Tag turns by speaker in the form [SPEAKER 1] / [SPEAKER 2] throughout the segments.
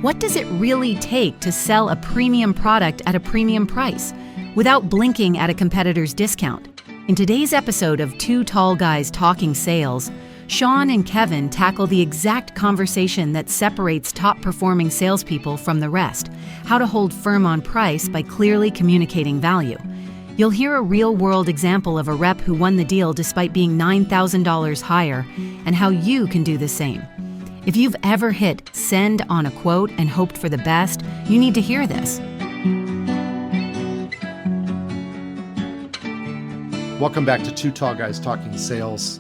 [SPEAKER 1] What does it really take to sell a premium product at a premium price without blinking at a competitor's discount? In today's episode of Two Tall Guys Talking Sales, Sean and Kevin tackle the exact conversation that separates top-performing salespeople from the rest, how to hold firm on price by clearly communicating value. You'll hear a real-world example of a rep who won the deal despite being $9,000 higher, and how you can do the same. If you've ever hit send on a quote and hoped for the best, you need to hear this.
[SPEAKER 2] Welcome back to Two Tall Guys Talking Sales.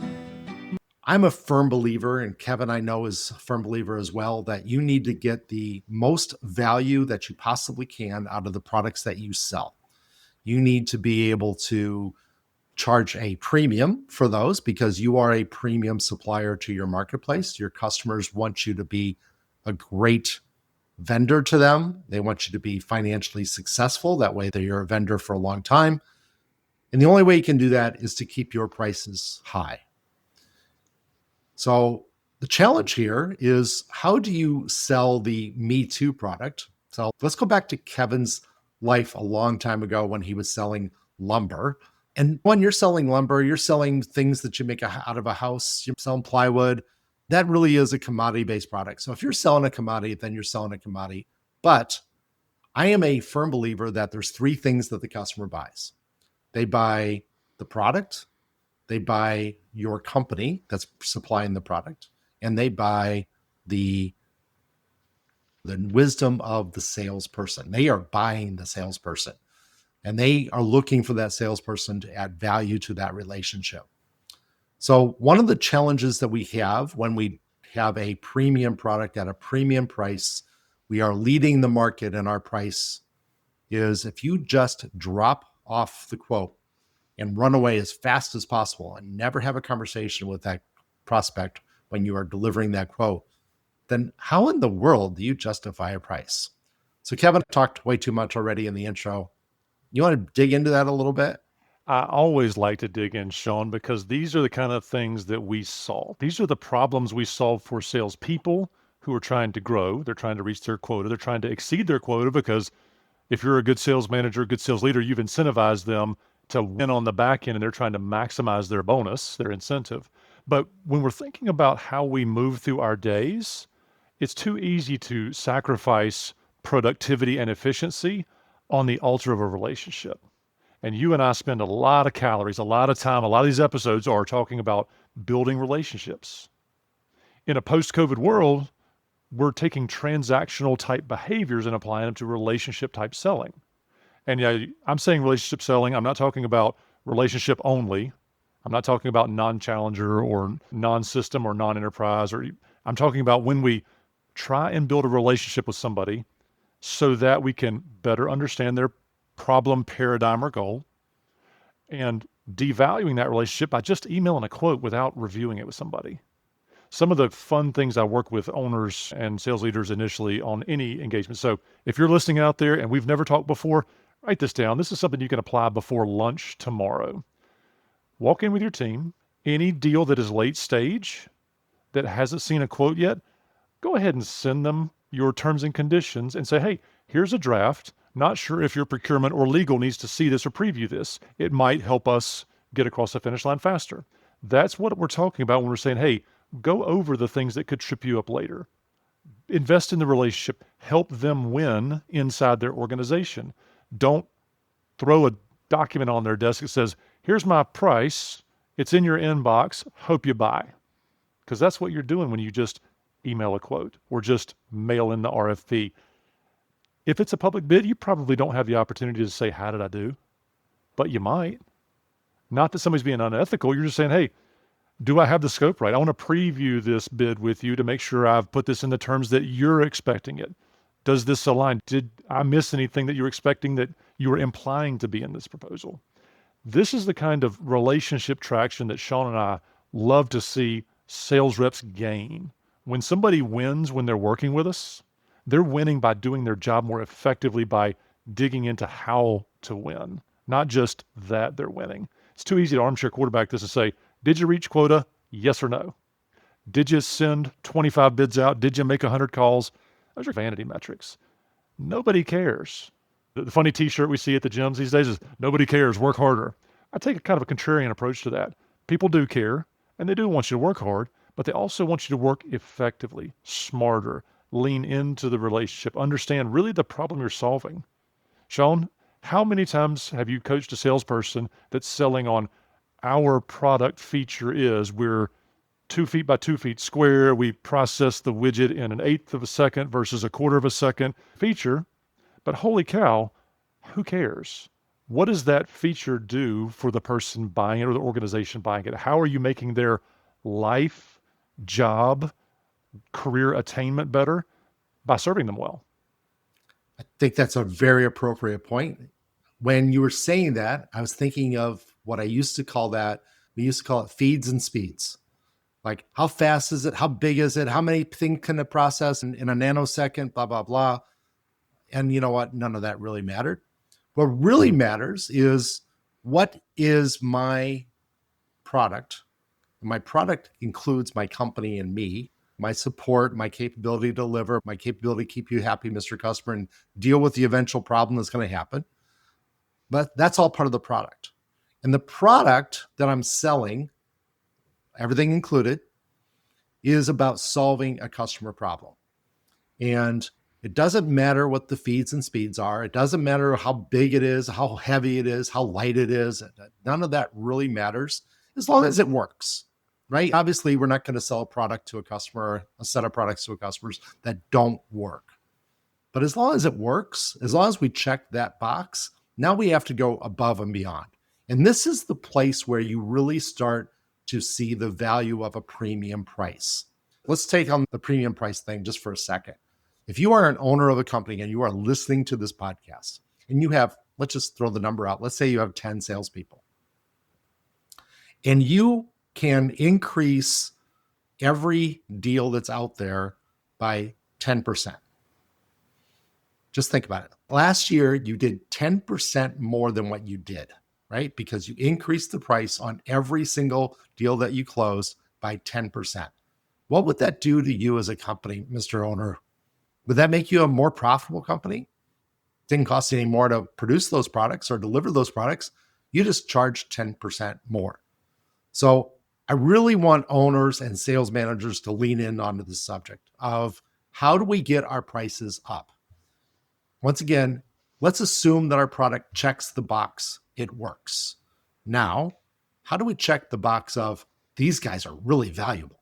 [SPEAKER 2] I'm a firm believer, and Kevin I know is a firm believer as well, that you need to get the most value that you possibly can out of the products that you sell. You need to be able to charge a premium for those because you are a premium supplier to your marketplace. Your customers want you to be a great vendor to them. They want you to be financially successful. That way you're a vendor for a long time. And the only way you can do that is to keep your prices high. So the challenge here is, how do you sell the Me Too product? So let's go back to Kevin's life a long time ago when he was selling lumber. And when you're selling lumber, you're selling things that you make out of a house, you're selling plywood. That really is a commodity-based product. So if you're selling a commodity, then you're selling a commodity. But I am a firm believer that there's three things that the customer buys. They buy the product, they buy your company that's supplying the product, and they buy the wisdom of the salesperson. They are buying the salesperson. And they are looking for that salesperson to add value to that relationship. So one of the challenges that we have when we have a premium product at a premium price, we are leading the market in our price, is if you just drop off the quote and run away as fast as possible and never have a conversation with that prospect when you are delivering that quote, then how in the world do you justify a price? So Kevin talked way too much already in the intro. You want to dig into that a little bit?
[SPEAKER 3] I always like to dig in, Sean, because these are the kind of things that we solve. These are the problems we solve for salespeople who are trying to grow. They're trying to reach their quota. They're trying to exceed their quota because if you're a good sales manager, a good sales leader, you've incentivized them to win on the back end, and they're trying to maximize their bonus, their incentive. But when we're thinking about how we move through our days, it's too easy to sacrifice productivity and efficiency on the altar of a relationship. And you and I spend a lot of calories, a lot of time, a lot of these episodes are talking about building relationships. In a post-COVID world, we're taking transactional type behaviors and applying them to relationship type selling. And yeah, I'm saying relationship selling. I'm not talking about relationship only. I'm not talking about non-challenger or non-system or non-enterprise, or I'm talking about when we try and build a relationship with somebody so that we can better understand their problem, paradigm, or goal, and devaluing that relationship by just emailing a quote without reviewing it with somebody. Some of the fun things I work with owners and sales leaders initially on any engagement. So if you're listening out there and we've never talked before, write this down. This is something you can apply before lunch tomorrow. Walk in with your team. Any deal that is late stage that hasn't seen a quote yet, go ahead and send them your terms and conditions and say, hey, here's a draft. Not sure if your procurement or legal needs to see this or preview this. It might help us get across the finish line faster. That's what we're talking about when we're saying, hey, go over the things that could trip you up later. Invest in the relationship. Help them win inside their organization. Don't throw a document on their desk that says, here's my price. It's in your inbox. Hope you buy. Because that's what you're doing when you just email a quote or just mail in the RFP. If it's a public bid, you probably don't have the opportunity to say, how did I do? But you might. Not that somebody's being unethical. You're just saying, hey, do I have the scope right? I want to preview this bid with you to make sure I've put this in the terms that you're expecting it. Does this align? Did I miss anything that you're expecting that you were implying to be in this proposal? This is the kind of relationship traction that Sean and I love to see sales reps gain. When somebody wins when they're working with us, they're winning by doing their job more effectively by digging into how to win, not just that they're winning. It's too easy to armchair quarterback this and say, did you reach quota? Yes or no? Did you send 25 bids out? Did you make 100 calls? Those are vanity metrics. Nobody cares. The funny t-shirt we see at the gyms these days is nobody cares, work harder. I take a kind of a contrarian approach to that. People do care, and they do want you to work hard, but they also want you to work effectively, smarter, lean into the relationship, understand really the problem you're solving. Sean, how many times have you coached a salesperson that's selling on our product feature is we're 2 feet by 2 feet square. We process the widget in an eighth of a second versus a quarter of a second feature. But holy cow, who cares? What does that feature do for the person buying it or the organization buying it? How are you making their life, job, career attainment better? By serving them well.
[SPEAKER 2] I think that's a very appropriate point. When you were saying that, I was thinking of what I used to call that. We used to call it feeds and speeds. Like, how fast is it? How big is it? How many things can it process in a nanosecond? Blah, blah, blah. And you know what? None of that really mattered. What really matters is, what is my product? My product includes my company and me, my support, my capability to deliver, my capability to keep you happy, Mr. Customer, and deal with the eventual problem that's going to happen. But that's all part of the product. And the product that I'm selling, everything included, is about solving a customer problem. And it doesn't matter what the feeds and speeds are. It doesn't matter how big it is, how heavy it is, how light it is. None of that really matters as long as it works, right? Obviously, we're not going to sell a product to a customer, a set of products to a customer that don't work. But as long as it works, as long as we check that box, now we have to go above and beyond. And this is the place where you really start to see the value of a premium price. Let's take on the premium price thing just for a second. If you are an owner of a company and you are listening to this podcast and you have, let's just throw the number out. Let's say you have 10 salespeople and you can increase every deal that's out there by 10%. Just think about it. Last year, you did 10% more than what you did, right? Because you increased the price on every single deal that you closed by 10%. What would that do to you as a company, Mr. Owner? Would that make you a more profitable company? Didn't cost you any more to produce those products or deliver those products. You just charged 10% more. So I really want owners and sales managers to lean in onto the subject of, how do we get our prices up? Once again, let's assume that our product checks the box. It works. Now, how do we check the box of, these guys are really valuable?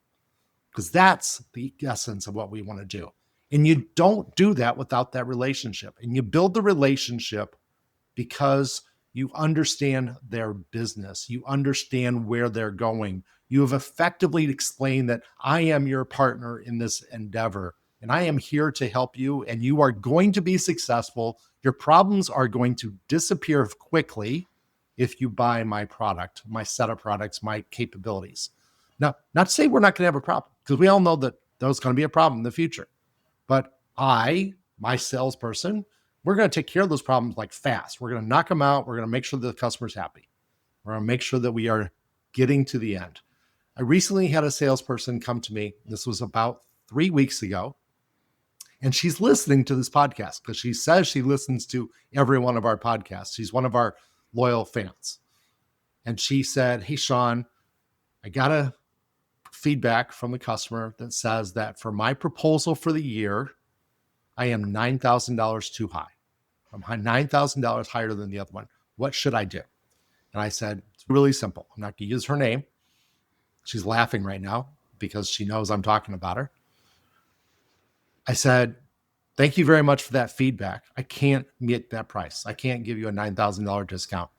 [SPEAKER 2] Because that's the essence of what we want to do. And you don't do that without that relationship. And you build the relationship because you understand their business. You understand where they're going. You have effectively explained that I am your partner in this endeavor, and I am here to help you, and you are going to be successful. Your problems are going to disappear quickly if you buy my product, my set of products, my capabilities. Now, not to say we're not going to have a problem, because we all know that there's going to be a problem in the future. But my salesperson, we're going to take care of those problems like fast. We're going to knock them out. We're going to make sure that the customer's happy. We're going to make sure that we are getting to the end. I recently had a salesperson come to me. This was about 3 weeks ago. And she's listening to this podcast because she says she listens to every one of our podcasts. She's one of our loyal fans. And she said, "Hey, Sean, I got a feedback from the customer that says that for my proposal for the year, I am $9,000 too high. I'm $9,000 higher than the other one. What should I do?" And I said, it's really simple. I'm not going to use her name. She's laughing right now because she knows I'm talking about her. I said, "Thank you very much for that feedback. I can't meet that price. I can't give you a $9,000 discount.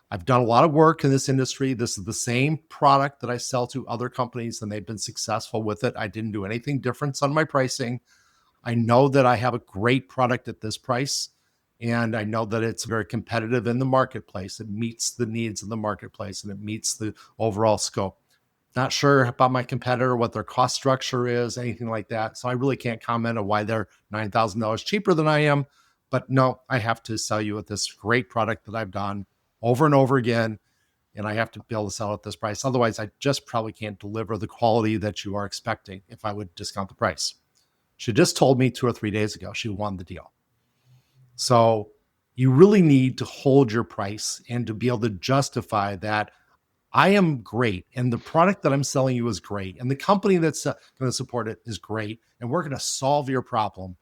[SPEAKER 2] I've done a lot of work in this industry. This is the same product that I sell to other companies, and they've been successful with it. I didn't do anything different on my pricing. I know that I have a great product at this price, and I know that it's very competitive in the marketplace. It meets the needs of the marketplace, and it meets the overall scope. Not sure about my competitor, what their cost structure is, anything like that. So I really can't comment on why they're $9,000 cheaper than I am. But no, I have to sell you with this great product that I've done over and over again, and I have to be able to sell at this price. Otherwise, I just probably can't deliver the quality that you are expecting if I would discount the price." She just told me 2 or 3 days ago she won the deal. So you really need to hold your price and to be able to justify that I am great and the product that I'm selling you is great and the company that's going to support it is great and we're going to solve your problem.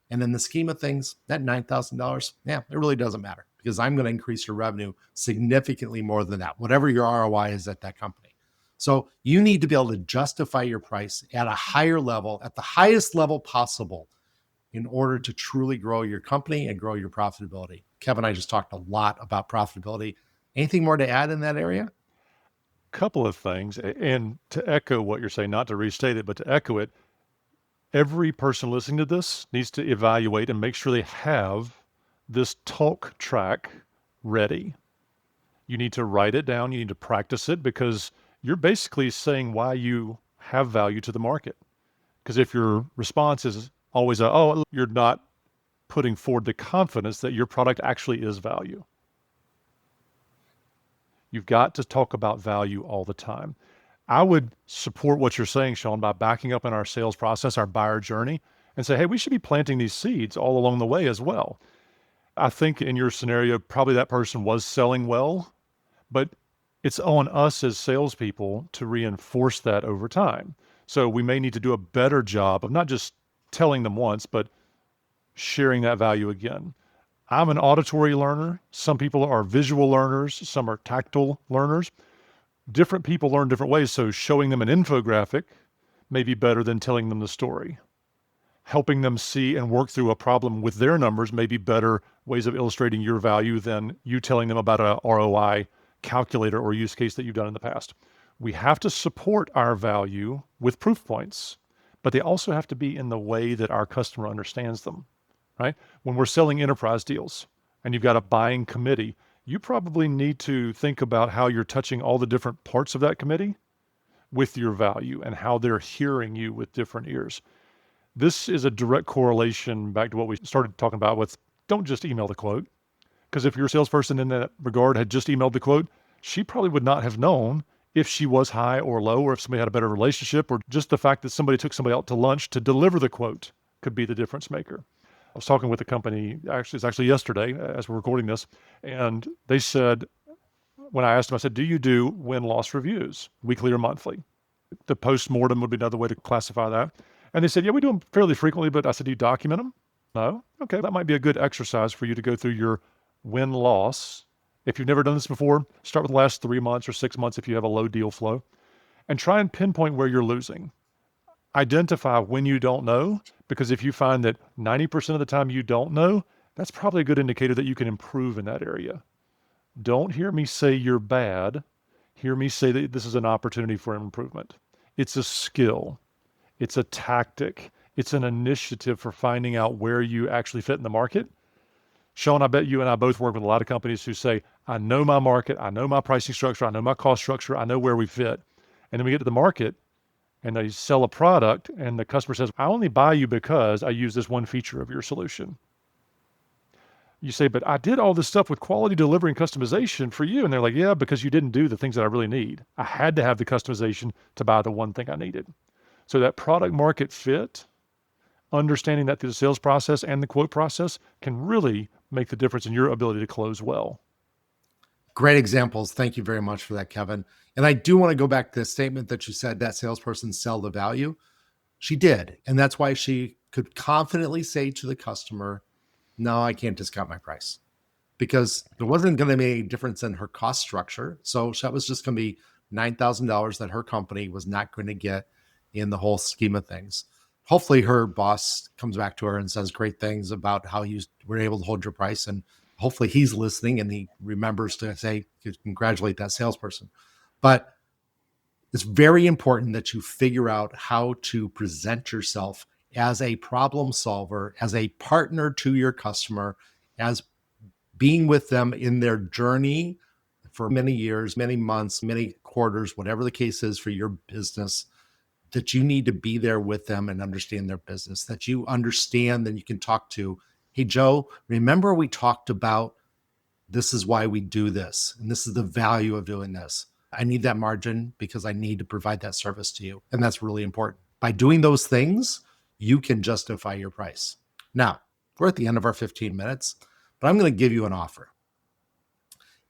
[SPEAKER 2] And in the scheme of things, that $9,000, yeah, it really doesn't matter because I'm going to increase your revenue significantly more than that, whatever your ROI is at that company. So you need to be able to justify your price at a higher level, at the highest level possible, in order to truly grow your company and grow your profitability. Kevin and I just talked a lot about profitability. Anything more to add in that area?
[SPEAKER 3] Couple of things. And to echo what you're saying, not to restate it, but to echo it, every person listening to this needs to evaluate and make sure they have this talk track ready. You need to write it down. You need to practice it because you're basically saying why you have value to the market. Because if your response is always, oh, you're not putting forward the confidence that your product actually is value. You've got to talk about value all the time. I would support what you're saying, Sean, by backing up in our sales process, our buyer journey, and say, hey, we should be planting these seeds all along the way as well. I think in your scenario, probably that person was selling well, but it's on us as salespeople to reinforce that over time. So we may need to do a better job of not just telling them once, but sharing that value again. I'm an auditory learner. Some people are visual learners. Some are tactile learners. Different people learn different ways. So showing them an infographic may be better than telling them the story. Helping them see and work through a problem with their numbers may be better ways of illustrating your value than you telling them about a ROI calculator or use case that you've done in the past. We have to support our value with proof points, but they also have to be in the way that our customer understands them, right? When we're selling enterprise deals and you've got a buying committee, you probably need to think about how you're touching all the different parts of that committee with your value and how they're hearing you with different ears. This is a direct correlation back to what we started talking about with don't just email the quote. Because if your salesperson in that regard had just emailed the quote, she probably would not have known if she was high or low, or if somebody had a better relationship, or just the fact that somebody took somebody out to lunch to deliver the quote could be the difference maker. I was talking with a company, it's actually yesterday as we're recording this, and they said, when I asked them, I said, do you do win-loss reviews, weekly or monthly? The post-mortem would be another way to classify that. And they said, yeah, we do them fairly frequently, but I said, do you document them? No? Okay, that might be a good exercise for you to go through your win-loss. If you've never done this before, start with the last 3 months or 6 months if you have a low deal flow, and try and pinpoint where you're losing. Identify when you don't know, because if you find that 90% of the time you don't know, that's probably a good indicator that you can improve in that area. Don't hear me say you're bad. Hear me say that this is an opportunity for improvement. It's a skill. It's a tactic. It's an initiative for finding out where you actually fit in the market. Sean, I bet you and I both work with a lot of companies who say, I know my market, I know my pricing structure, I know my cost structure, I know where we fit. And then we get to the market and they sell a product and the customer says, I only buy you because I use this one feature of your solution. You say, but I did all this stuff with quality delivery and customization for you. And they're like, yeah, because you didn't do the things that I really need. I had to have the customization to buy the one thing I needed. So that product market fit, understanding that through the sales process and the quote process can really make the difference in your ability to close well.
[SPEAKER 2] Great examples. Thank you very much for that, Kevin. And I do want to go back to the statement that you said that salesperson sell the value. She did. And that's why she could confidently say to the customer, no, I can't discount my price, because there wasn't going to be any difference in her cost structure. So that was just going to be $9,000 that her company was not going to get in the whole scheme of things. Hopefully her boss comes back to her and says great things about how you were able to hold your price. And hopefully he's listening and he remembers to say, congratulate that salesperson. But it's very important that you figure out how to present yourself as a problem solver, as a partner to your customer, as being with them in their journey for many years, many months, many quarters, whatever the case is for your business, that you need to be there with them and understand their business, that you understand, that you can talk to, hey, Joe, remember we talked about this is why we do this, and this is the value of doing this. I need that margin because I need to provide that service to you. And that's really important. By doing those things, you can justify your price. Now, we're at the end of our 15 minutes, but I'm going to give you an offer.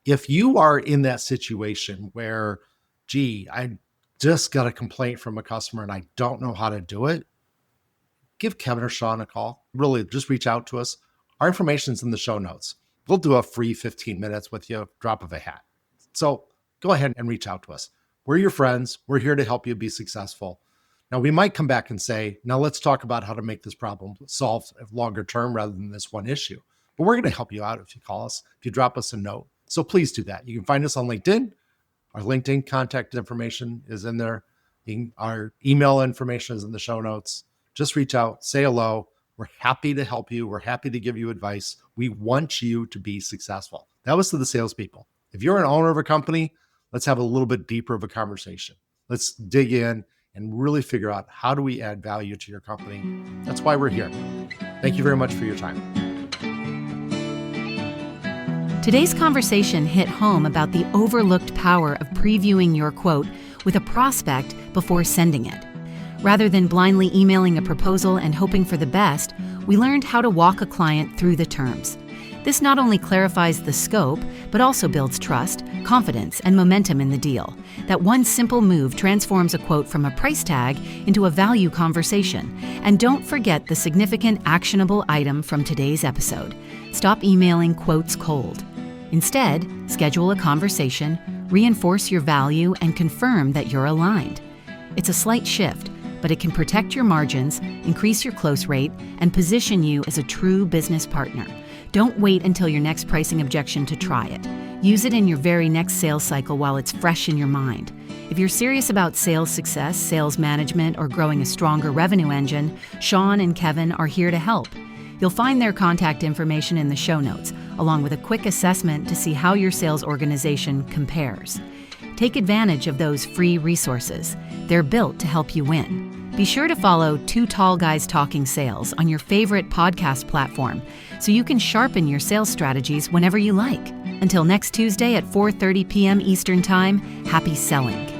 [SPEAKER 2] If you are in that situation where, gee, I just got a complaint from a customer and I don't know how to do it, give Kevin or Sean a call. Really, just reach out to us. Our information's in the show notes. We'll do a free 15 minutes with you, drop of a hat. So go ahead and reach out to us. We're your friends. We're here to help you be successful. Now, we might come back and say, now let's talk about how to make this problem solve longer term rather than this one issue. But we're going to help you out if you call us, if you drop us a note. So please do that. You can find us on LinkedIn. Our LinkedIn contact information is in there. Our email information is in the show notes. Just reach out, say hello. We're happy to help you. We're happy to give you advice. We want you to be successful. That was to the salespeople. If you're an owner of a company, let's have a little bit deeper of a conversation. Let's dig in and really figure out, how do we add value to your company? That's why we're here. Thank you very much for your time.
[SPEAKER 1] Today's conversation hit home about the overlooked power of previewing your quote with a prospect before sending it. Rather than blindly emailing a proposal and hoping for the best, we learned how to walk a client through the terms. This not only clarifies the scope, but also builds trust, confidence, and momentum in the deal. That one simple move transforms a quote from a price tag into a value conversation. And don't forget the significant actionable item from today's episode. Stop emailing quotes cold. Instead, schedule a conversation, reinforce your value, and confirm that you're aligned. It's a slight shift, but it can protect your margins, increase your close rate, and position you as a true business partner. Don't wait until your next pricing objection to try it. Use it in your very next sales cycle while it's fresh in your mind. If you're serious about sales success, sales management, or growing a stronger revenue engine, Sean and Kevin are here to help. You'll find their contact information in the show notes, along with a quick assessment to see how your sales organization compares. Take advantage of those free resources. They're built to help you win. Be sure to follow Two Tall Guys Talking Sales on your favorite podcast platform so you can sharpen your sales strategies whenever you like. Until next Tuesday at 4:30 p.m. Eastern Time, happy selling.